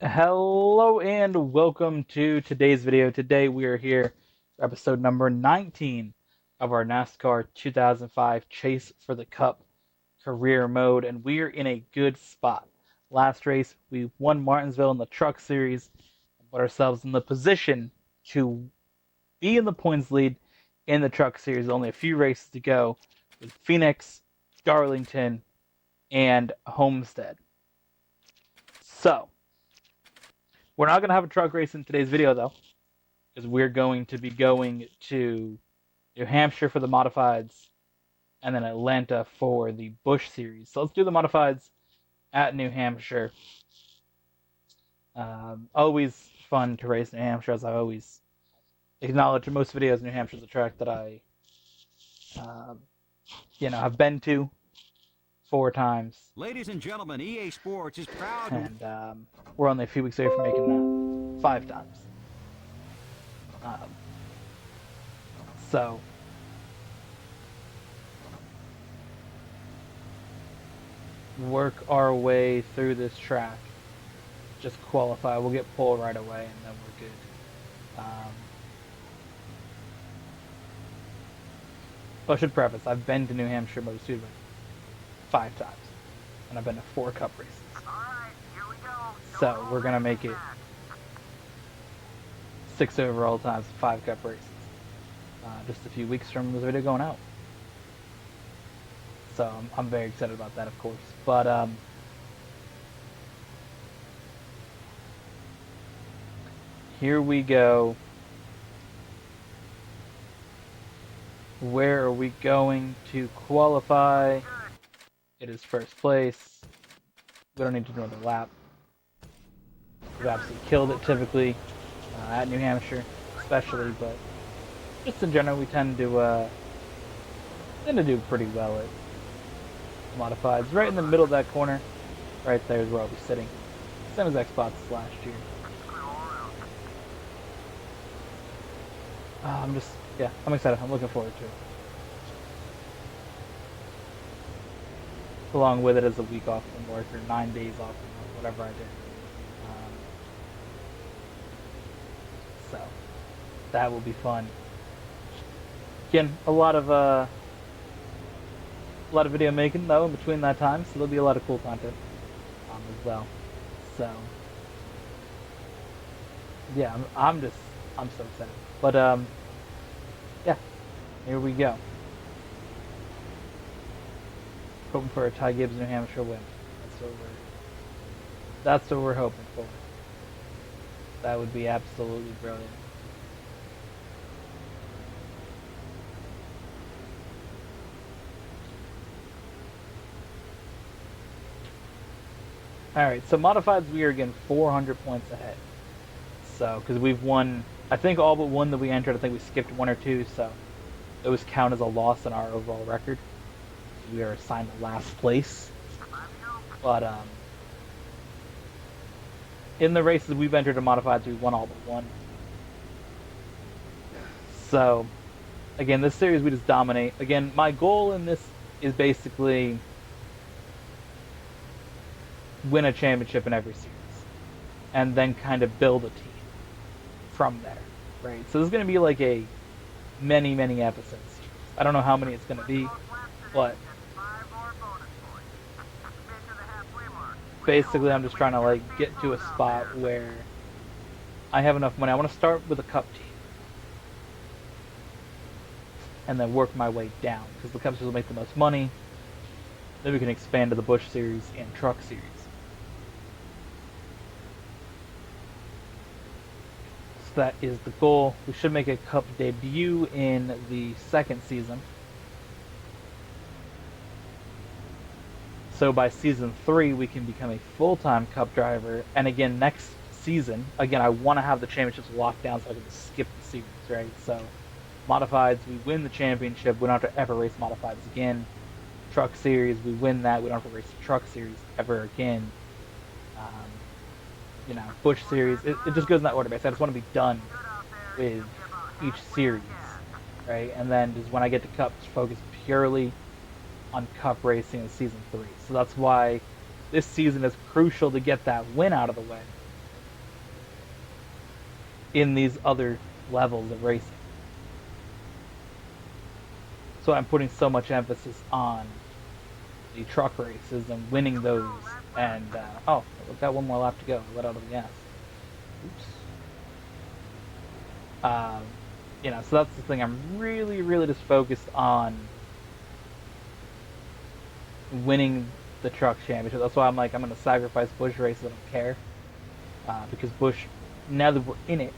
Hello and welcome to today's video. Today we are here for episode number 19 of our NASCAR 2005 Chase for the Cup career mode, and we're in a good spot. Last race we won Martinsville in the Truck Series and put ourselves in the position to be in the points lead in the Truck Series. Only a few races to go with Phoenix, Darlington, and Homestead. So, we're not going to have a truck race in today's video, though, because we're going to be going to New Hampshire for the modifieds and then Atlanta for the Busch Series. So let's do the modifieds at New Hampshire. Always fun to race New Hampshire, as I always acknowledge in most videos. New Hampshire is a track that I, have been to 4 times. Ladies and gentlemen, EA Sports is proud. And we're only a few weeks away from making that 5 times. So work our way through this track. Just qualify. We'll get pole right away, and then we're good. I should preface, I've been to New Hampshire Motor Speedway 5 times, and I've been to 4 Cup races. Alright, here we go. So we're going to make it 6 overall times, 5 Cup races. Just a few weeks from this video going out. So I'm very excited about that, of course. But here we go. Where are we going to qualify? It is first place. We don't need to do another lap. We've absolutely killed it typically at New Hampshire, especially, but just in general, we tend to do pretty well at modifieds. Right in the middle of that corner, right there is where I'll be sitting. Same exact spots as last year. I'm excited. I'm looking forward to it. Along with it is a week off from work, or 9 days off from work, whatever I did. So that will be fun. Again, a lot of video making though in between that time, so there'll be a lot of cool content as well. So yeah, I'm so excited. But yeah, here we go. Hoping for a Ty Gibbs New Hampshire win. That's what we're hoping for. That would be absolutely brilliant. Alright, so modifieds, we are again 400 points ahead. So, because we've won, I think all but one that we entered, I think we skipped 1 or 2, so those count as a loss in our overall record. We are assigned to last place. But, in the races we've entered in modifieds, we won all but 1. So, again, this series we just dominate. Again, my goal in this is basically win a championship in every series, and then kind of build a team from there, right? So this is going to be like a many episodes. I don't know how many it's going to be, but basically I'm just trying to like get to a spot where I have enough money. I want to start with a Cup team and then work my way down, because the Cup series will make the most money. Then we can expand to the Busch Series and Truck Series. So that is the goal. We should make a Cup debut in the 2nd season. So by season 3, we can become a full-time Cup driver. And again, next season, again, I want to have the championships locked down so I can just skip the series, right? So modifieds, we win the championship. We don't have to ever race modifieds again. Truck Series, we win that. We don't have to race the Truck Series ever again. Busch Series, it just goes in that order. Basically, I just want to be done with each series, right? And then just when I get to Cup, just focus purely on Cup racing in season 3. So that's why this season is crucial to get that win out of the way, in these other levels of racing. So I'm putting so much emphasis on the truck races and winning those. And oh, we've got one more lap to go. I let out of the gas. Oops. So that's the thing. I'm really, really just focused on winning the truck championship. That's why I'm like, I'm going to sacrifice Busch races. I don't care because Busch, now that we're in it,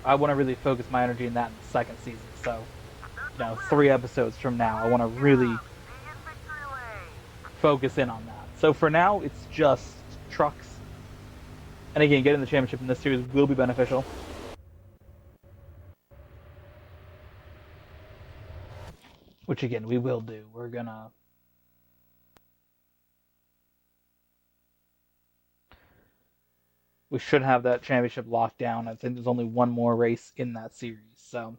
I want to really focus my energy in that in the second season. So, 3 episodes from now, I want to really focus in on that. So for now, it's just trucks. And again, getting the championship in this series will be beneficial. Which again, we will do. We should have that championship locked down. I think there's only one more race in that series. So.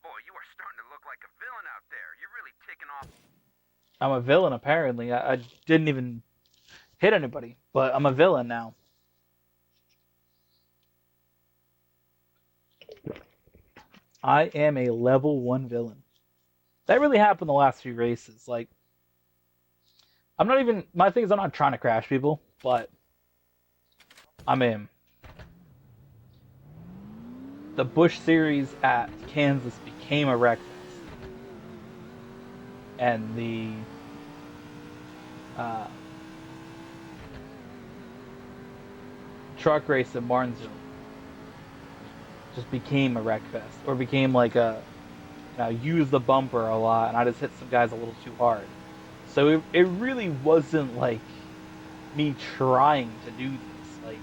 Boy, you are starting to look like a villain out there. You're really ticking off. I'm a villain, apparently. I didn't even hit anybody, but I'm a villain now. I am a level 1 villain. That really happened the last few races. Like, my thing is I'm not trying to crash people, but I'm in. The Busch series at Kansas became a wreck fest. And the truck race at Martinsville just became a wreck fest, or became like use the bumper a lot, and I just hit some guys a little too hard. So it really wasn't like me trying to do this. Like,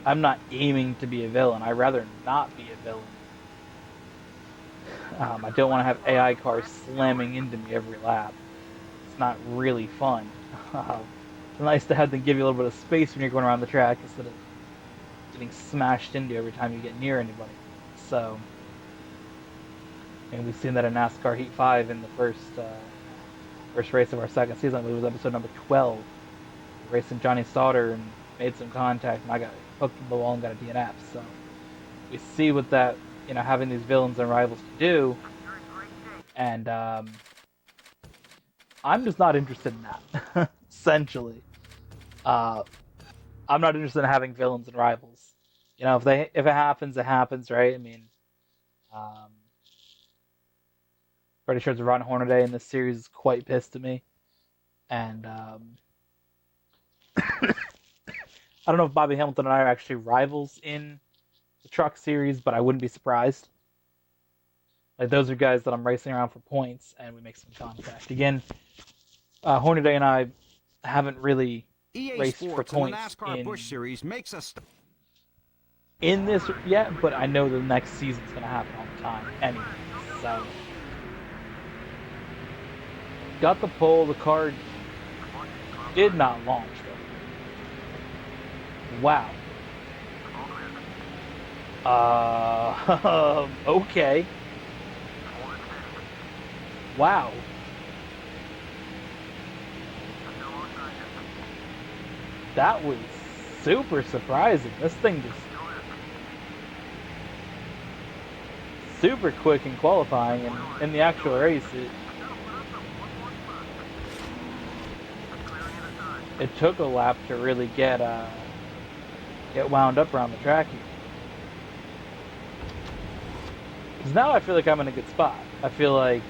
I'm not aiming to be a villain. I'd rather not be a villain. I don't want to have AI cars slamming into me every lap. It's not really fun. It's nice to have them give you a little bit of space when you're going around the track instead of getting smashed into every time you get near anybody. So, and we've seen that in NASCAR Heat 5 in the first race of our second season. I believe it was episode number 12. Racing Johnny Sauter and made some contact, and I got hooked in the wall and got a DNF. So we see what that, having these villains and rivals can do, and I'm just not interested in that. Essentially, I'm not interested in having villains and rivals. If it happens, it happens, right? I mean, pretty sure it's Ron Hornaday in this series is quite pissed at me, and I don't know if Bobby Hamilton and I are actually rivals in the truck series, but I wouldn't be surprised. Like, those are guys that I'm racing around for points, and we make some contact. Again, Hornaday and I haven't really EA raced Sports for points and the NASCAR Busch Series makes us in this yet, but I know the next season's going to happen all the time anyway. So, got the pole. The car did not launch, though. Wow. Okay. Wow. That was super surprising. This thing just super quick in qualifying, and in the actual race, it took a lap to really get wound up around the track here. Because now I feel like I'm in a good spot. I feel like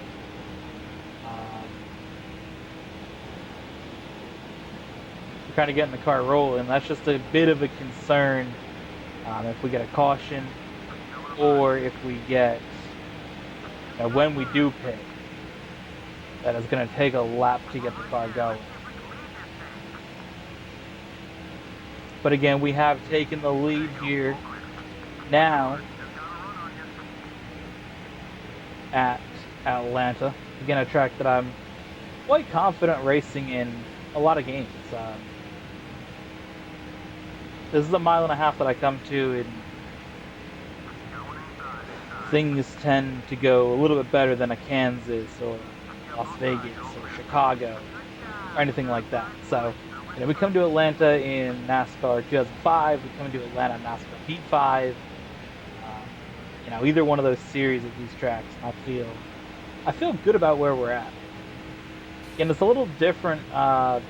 we're kind of getting the car rolling. That's just a bit of a concern if we get a caution, or if we get, when we do pit, that it's going to take a lap to get the car going. But again, we have taken the lead here now at Atlanta. Again, a track that I'm quite confident racing in a lot of games. This is a 1.5 miles that I come to, and things tend to go a little bit better than a Kansas or Las Vegas or Chicago. or anything like that. So, we come to Atlanta in NASCAR 2005. We come to Atlanta in NASCAR Heat 5. Either one of those series of these tracks, and I feel good about where we're at. And it's a little different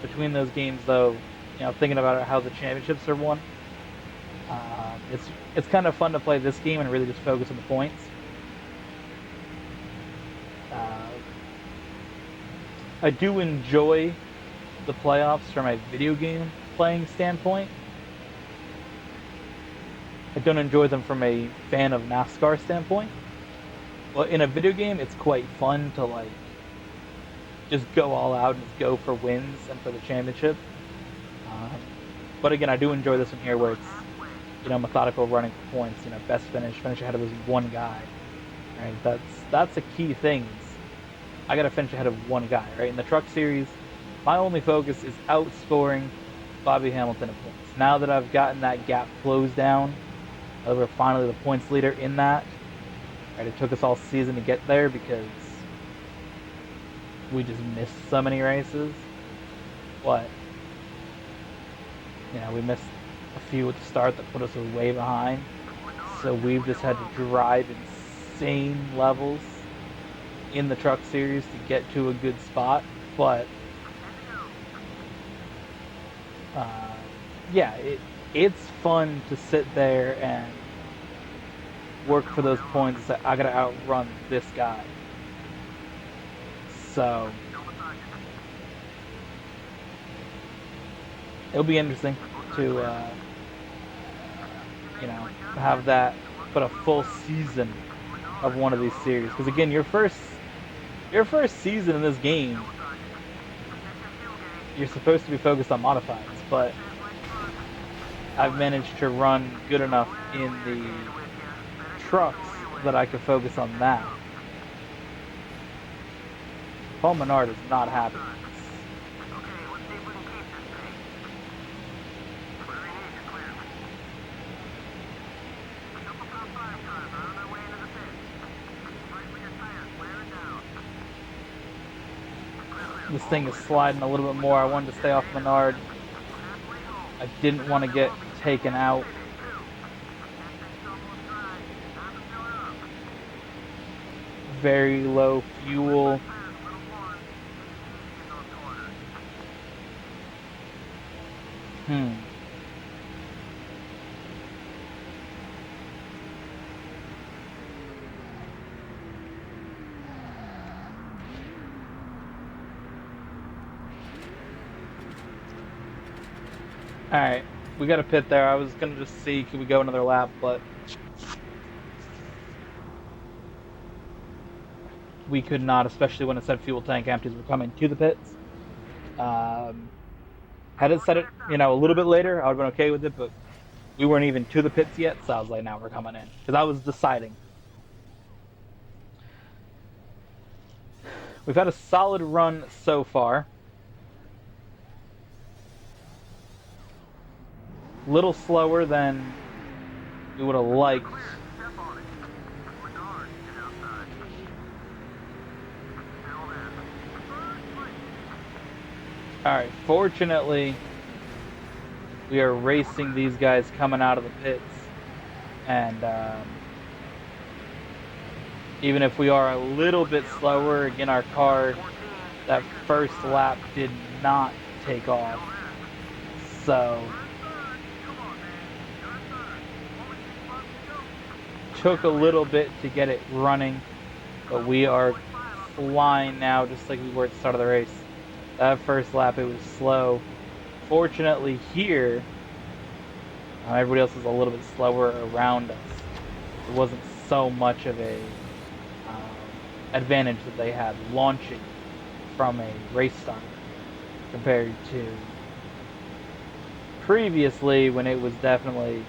between those games, though. Thinking about how the championships are won, it's kind of fun to play this game and really just focus on the points. Uh, I do enjoy the playoffs from a video game playing standpoint. I don't enjoy them from a fan of NASCAR standpoint. But in a video game, it's quite fun to just go all out and just go for wins and for the championship. Um, but again, I do enjoy this one here where it's methodical running for points. Best finish ahead of this one guy. Right, that's a key thing. I got to finish ahead of one guy. Right, in the truck series, my only focus is outscoring Bobby Hamilton in points. Now that I've gotten that gap closed down, we're finally the points leader in that. Right, it took us all season to get there because we just missed so many races. But we missed a few at the start that put us way behind. So we've just had to drive insane levels in the truck series to get to a good spot. But yeah, it's fun to sit there and work for those points that I gotta outrun this guy. So it'll be interesting to have that, but a full season of one of these series. Because again, your first season in this game, you're supposed to be focused on modifieds, but I've managed to run good enough in the trucks that I could focus on that. Paul Menard is not happy. This thing is sliding a little bit more. I wanted to stay off Menard. I didn't want to get taken out. Very low fuel. Alright, we got a pit there. I was going to just see, could we go another lap, but we could not, especially when it said fuel tank empties were coming to the pits. Had it said it, a little bit later, I would have been okay with it, but we weren't even to the pits yet, so I was like, now we're coming in. Because I was deciding. We've had a solid run so far. A little slower than we would have liked. Alright, fortunately, we are racing these guys coming out of the pits. And even if we are a little bit slower, again, our car, that first lap did not take off. So took a little bit to get it running, but we are flying now just like we were at the start of the race. That first lap, it was slow. Fortunately here, everybody else is a little bit slower around us. It wasn't so much of a advantage that they had launching from a race start compared to previously when it was definitely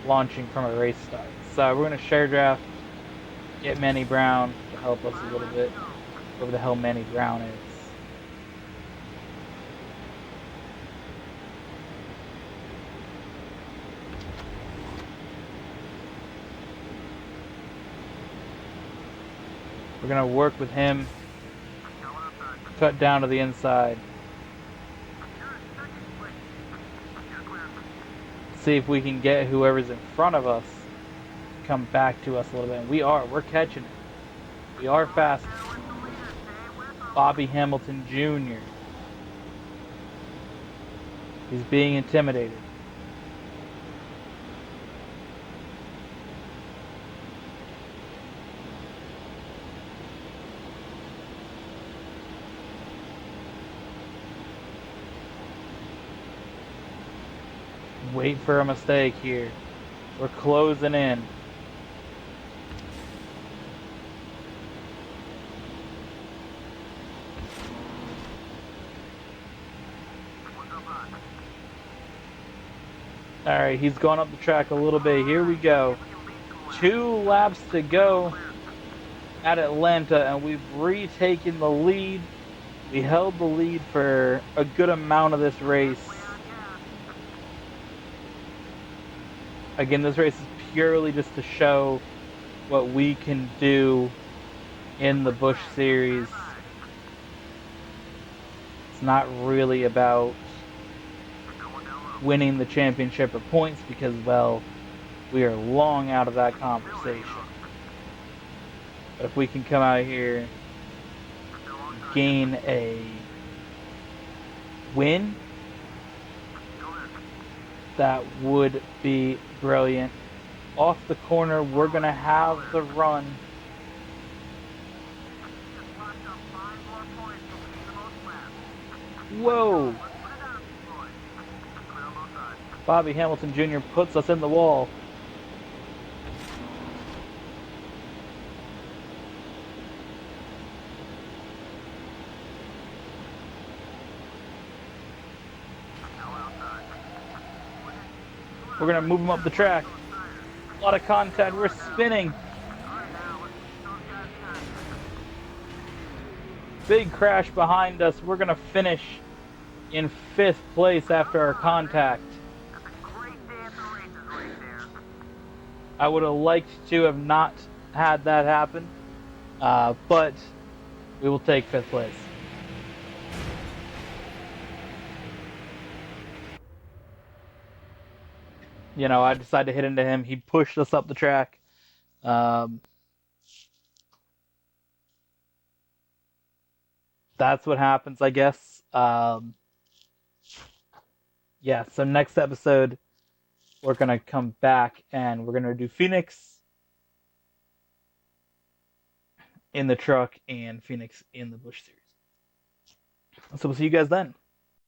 launching from a race start. So we're going to share draft, get Manny Brown to help us a little bit. Whoever the hell Manny Brown is. We're going to work with him, cut down to the inside. see if we can get whoever's in front of us to come back to us a little bit. And we're catching it. We are fast. Bobby Hamilton Jr. He's being intimidated. Wait for a mistake here. We're closing in. Alright, he's gone up the track a little bit. Here we go. 2 laps to go at Atlanta, and we've retaken the lead. We held the lead for a good amount of this race. Again, this race is purely just to show what we can do in the Busch Series. It's not really about winning the championship or points because, well, we are long out of that conversation. But if we can come out here, gain a win, that would be brilliant. Off the corner, we're going to have the run. Whoa! Bobby Hamilton Jr. puts us in the wall. We're going to move him up the track. A lot of contact. We're spinning. Big crash behind us. We're going to finish in 5th place after our contact. I would have liked to have not had that happen, but we will take 5th place. You know, I decided to hit into him. He pushed us up the track. That's what happens, I guess. Yeah, so next episode, we're going to come back and we're going to do Phoenix in the truck and Phoenix in the Busch Series. So we'll see you guys then.